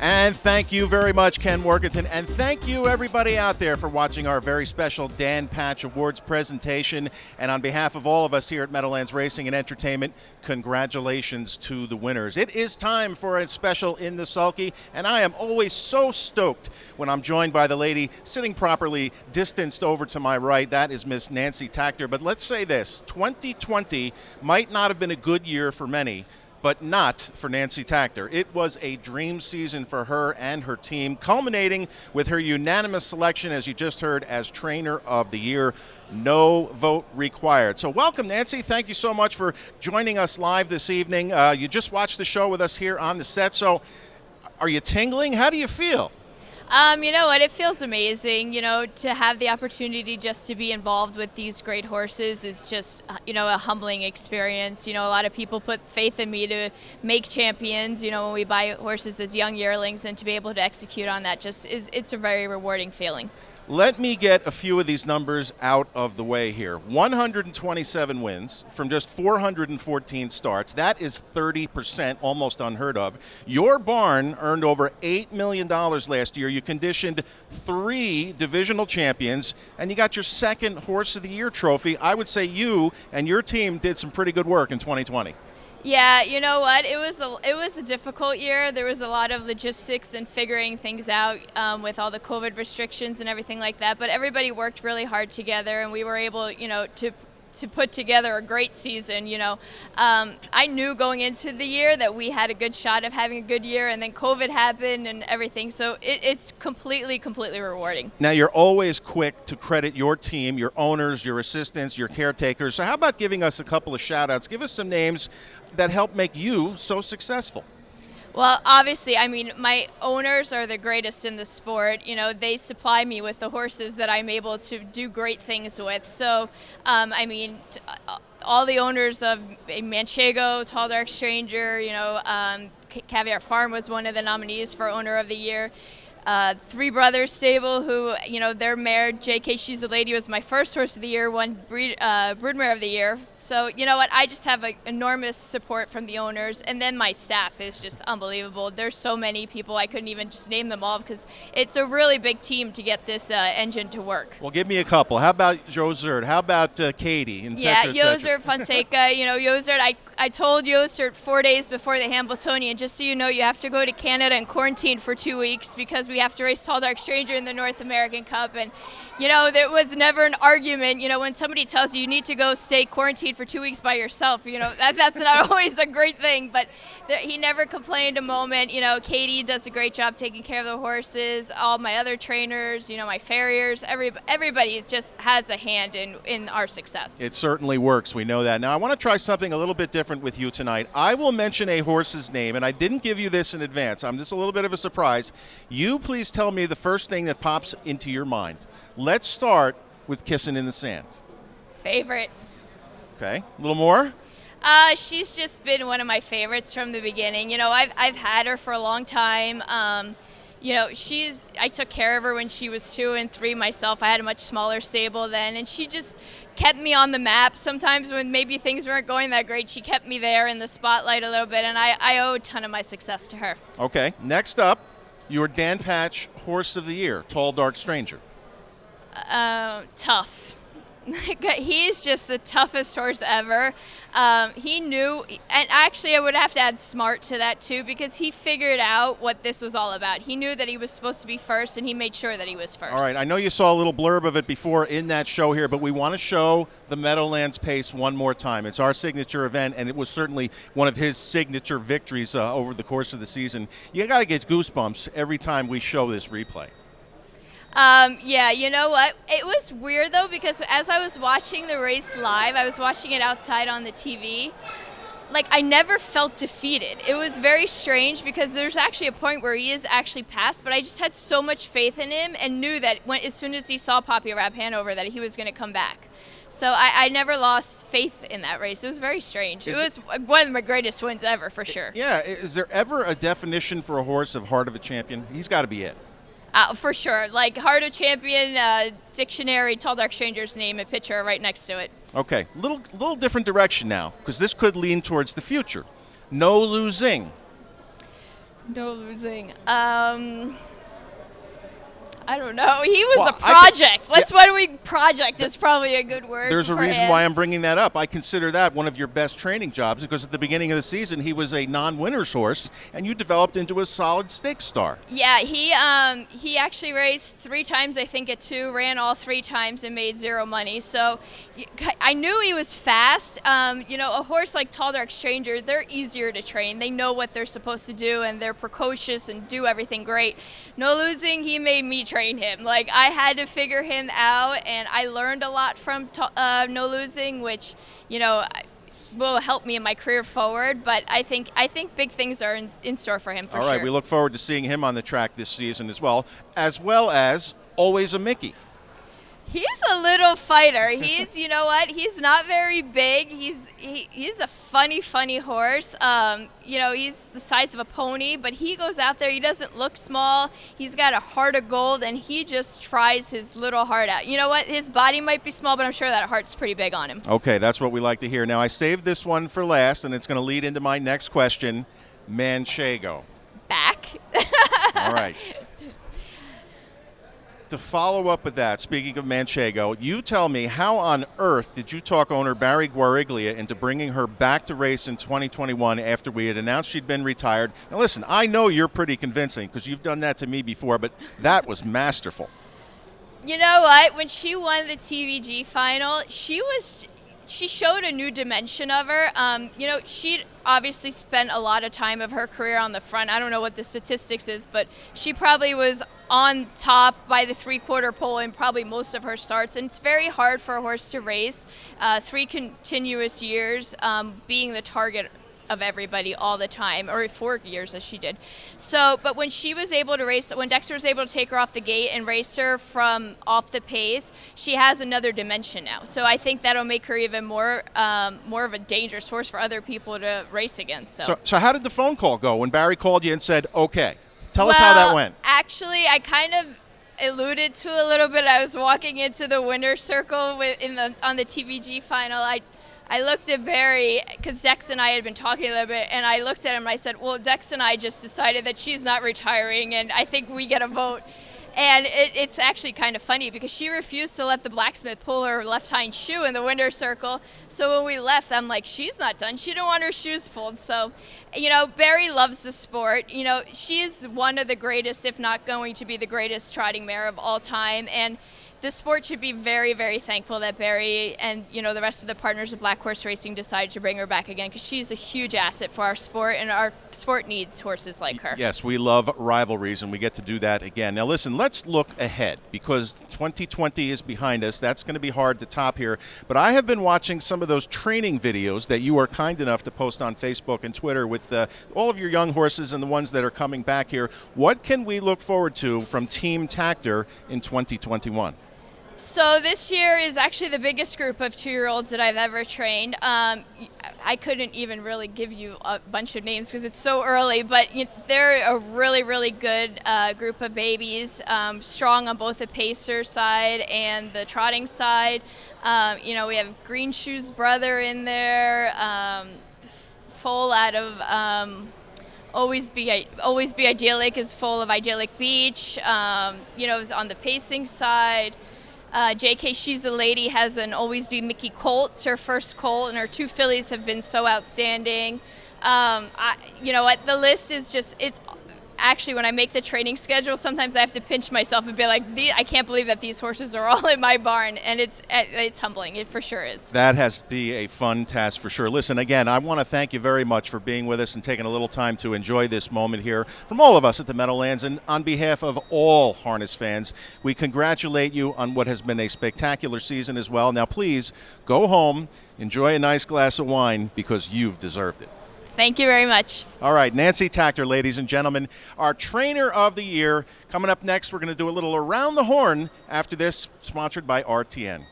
And thank you very much, Ken Workington. And thank you, everybody out there, for watching our very special Dan Patch Awards presentation. And on behalf of all of us here at Meadowlands Racing and Entertainment, congratulations to the winners. It is time for a special In The Sulky, and I am always so stoked when I'm joined by the lady sitting properly distanced over to my right. That is Miss Nancy Takter. But let's say this, 2020 might not have been a good year for many, but not for Nancy Takter. It was a dream season for her and her team, culminating with her unanimous selection, as you just heard, as Trainer of the Year. No vote required. So welcome, Nancy. Thank you so much for joining us live this evening. You just watched the show with us here on the set, so are you tingling? How do you feel? You know what, it feels amazing, to have the opportunity just to be involved with these great horses is just, a humbling experience. A lot of people put faith in me to make champions, when we buy horses as young yearlings, and to be able to execute on that it's a very rewarding feeling. Let me get a few of these numbers out of the way here. 127 wins from just 414 starts. That is 30%, almost unheard of. Your barn earned over $8 million last year. You conditioned 3 divisional champions, and you got your second Horse of the Year trophy. I would say you and your team did some pretty good work in 2020. Yeah, you know what? It was a difficult year. There was a lot of logistics and figuring things out with all the COVID restrictions and everything like that. But everybody worked really hard together, and we were able, to put together a great season. I knew going into the year that we had a good shot of having a good year, and then COVID happened and everything. So it's completely rewarding. Now, you're always quick to credit your team, your owners, your assistants, your caretakers. So how about giving us a couple of shout-outs? Give us some names that help make you so successful. Well, obviously, my owners are the greatest in the sport. They supply me with the horses that I'm able to do great things with. So, all the owners of Manchego, Tall Dark Stranger, Caviar Farm was one of the nominees for Owner of the Year. Three Brothers Stable, who, their mare, JK She's a Lady, was my first Horse of the Year, won Broodmare of the Year. So, you know what, I just have enormous support from the owners, and then my staff is just unbelievable. There's so many people, I couldn't even just name them all, because it's a really big team to get this engine to work. Well, give me a couple. How about Josert? How about Katie? Josert Fonseca. Josert, I told Josert 4 days before the Hambletonian, just so you know, you have to go to Canada and quarantine for 2 weeks, because we have to race Tall Dark Stranger in the North American Cup. And, there was never an argument. When somebody tells you need to go stay quarantined for 2 weeks by yourself, that's not always a great thing. But he never complained a moment. Katie does a great job taking care of the horses. All my other trainers, my farriers, everybody just has a hand in our success. It certainly works. We know that. Now, I want to try something a little bit different with you tonight. I will mention a horse's name, and I didn't give you this in advance. I'm just a little bit of a surprise. You please tell me the first thing that pops into your mind. Let's start with Kissin In The Sand. Favorite. Okay. A little more? She's just been one of my favorites from the beginning. I've had her for a long time. I took care of her when she was 2 and 3 myself. I had a much smaller stable then, and she just kept me on the map. Sometimes when maybe things weren't going that great, she kept me there in the spotlight a little bit, and I owe a ton of my success to her. Okay. Next up, your Dan Patch Horse of the Year, Tall Dark Stranger. Tough. He's just the toughest horse ever. He knew, and actually I would have to add smart to that too, because he figured out what this was all about. He knew that he was supposed to be first, and he made sure that he was first. All right, I know you saw a little blurb of it before in that show here, but we want to show the Meadowlands pace one more time. It's our signature event, and it was certainly one of his signature victories over the course of the season. You got to get goosebumps every time we show this replay. Yeah, you know what? It was weird, though, because as I was watching the race live, I was watching it outside on the TV. I never felt defeated. It was very strange, because there's actually a point where he is actually passed, but I just had so much faith in him and knew that as soon as he saw Poppy Rab Hanover that he was going to come back. So I never lost faith in that race. It was very strange. It was one of my greatest wins ever, for sure. Yeah. Is there ever a definition for a horse of Heart of a Champion? He's got to be it. For sure. Heart of Champion, dictionary, Tall Dark Stranger's name and picture right next to it. Okay. Little different direction now, because this could lean towards the future. No losing. No losing. I don't know. He was Well, a project. Project is probably a good word. There's a for reason him. why I'm bringing that up. I consider that one of your best training jobs because at the beginning of the season he was a non-winner's horse, and you developed into a solid stakes star. Yeah, he actually raced 3 times, I think, at 2, ran all 3 times and made 0 money. So I knew he was fast. A horse like Tall Dark Stranger, they're easier to train. They know what they're supposed to do, and they're precocious and do everything great. No losing, he made me train him. Like, I had to figure him out, and I learned a lot from No Losing, which, will help me in my career forward. But I think big things are in store for him for sure. All right, we look forward to seeing him on the track this season as well as Always a Mickey. He's a little fighter. He's, he's not very big. He's a funny horse. He's the size of a pony, but he goes out there. He doesn't look small. He's got a heart of gold, and he just tries his little heart out. You know what? His body might be small, but I'm sure that heart's pretty big on him. Okay, that's what we like to hear. Now, I saved this one for last, and it's going to lead into my next question. Manchego. Back. All right. To follow up with that, speaking of Manchego, you tell me, how on earth did you talk owner Barry Guariglia into bringing her back to race in 2021 after we had announced she'd been retired? Now listen, I know you're pretty convincing because you've done that to me before, but that was masterful. You know what? When she won the TVG final, she showed a new dimension of her. She'd obviously spent a lot of time of her career on the front. I don't know what the statistics is, but she probably was on top by the 3/4 pole in probably most of her starts. And it's very hard for a horse to race 3 continuous years, being the target of everybody all the time, or 4 years as she did. So, but when she was able to race, when Dexter was able to take her off the gate and race her from off the pace, she has another dimension now. So I think that'll make her even more of a dangerous horse for other people to race against. So how did the phone call go when Barry called you and said, okay, tell us how that went? Actually, I kind of alluded to a little bit. I was walking into the winner's circle on the TVG final. I looked at Barry because Dex and I had been talking a little bit, and I looked at him and I said, well, Dex and I just decided that she's not retiring, and I think we get a vote. And it's actually kind of funny because she refused to let the blacksmith pull her left hind shoe in the winner's circle. So when we left, I'm like, she's not done. She didn't want her shoes pulled. So, Barry loves the sport. She's one of the greatest, if not going to be the greatest trotting mare of all time. And the sport should be very, very thankful that Barry and, the rest of the partners of Black Horse Racing decided to bring her back again, because she's a huge asset for our sport, and our sport needs horses like her. Yes, we love rivalries, and we get to do that again. Now, listen, let's look ahead, because 2020 is behind us. That's going to be hard to top here. But I have been watching some of those training videos that you are kind enough to post on Facebook and Twitter with all of your young horses and the ones that are coming back here. What can we look forward to from Team Takter in 2021? So this year is actually the biggest group of 2-year-olds that I've ever trained. I couldn't even really give you a bunch of names because it's so early, but they're a really, really good group of babies, strong on both the pacer side and the trotting side. We have Green Shoe's brother in there, full out of Always Be Idyllic is full of Idyllic Beach, on the pacing side. JK, She's a Lady, has an Always Be Mickey colt. It's her first colt, and her 2 fillies have been so outstanding. You know what? The list is just, it's actually, when I make the training schedule, sometimes I have to pinch myself and be like, I can't believe that these horses are all in my barn, and it's humbling. It for sure is. That has to be a fun task for sure. Listen, again, I want to thank you very much for being with us and taking a little time to enjoy this moment here from all of us at the Meadowlands, and on behalf of all harness fans, we congratulate you on what has been a spectacular season as well. Now, please go home, enjoy a nice glass of wine, because you've deserved it. Thank you very much. All right, Nancy Takter, ladies and gentlemen, our trainer of the year. Coming up next, we're going to do a little Around the Horn after this, sponsored by RTN.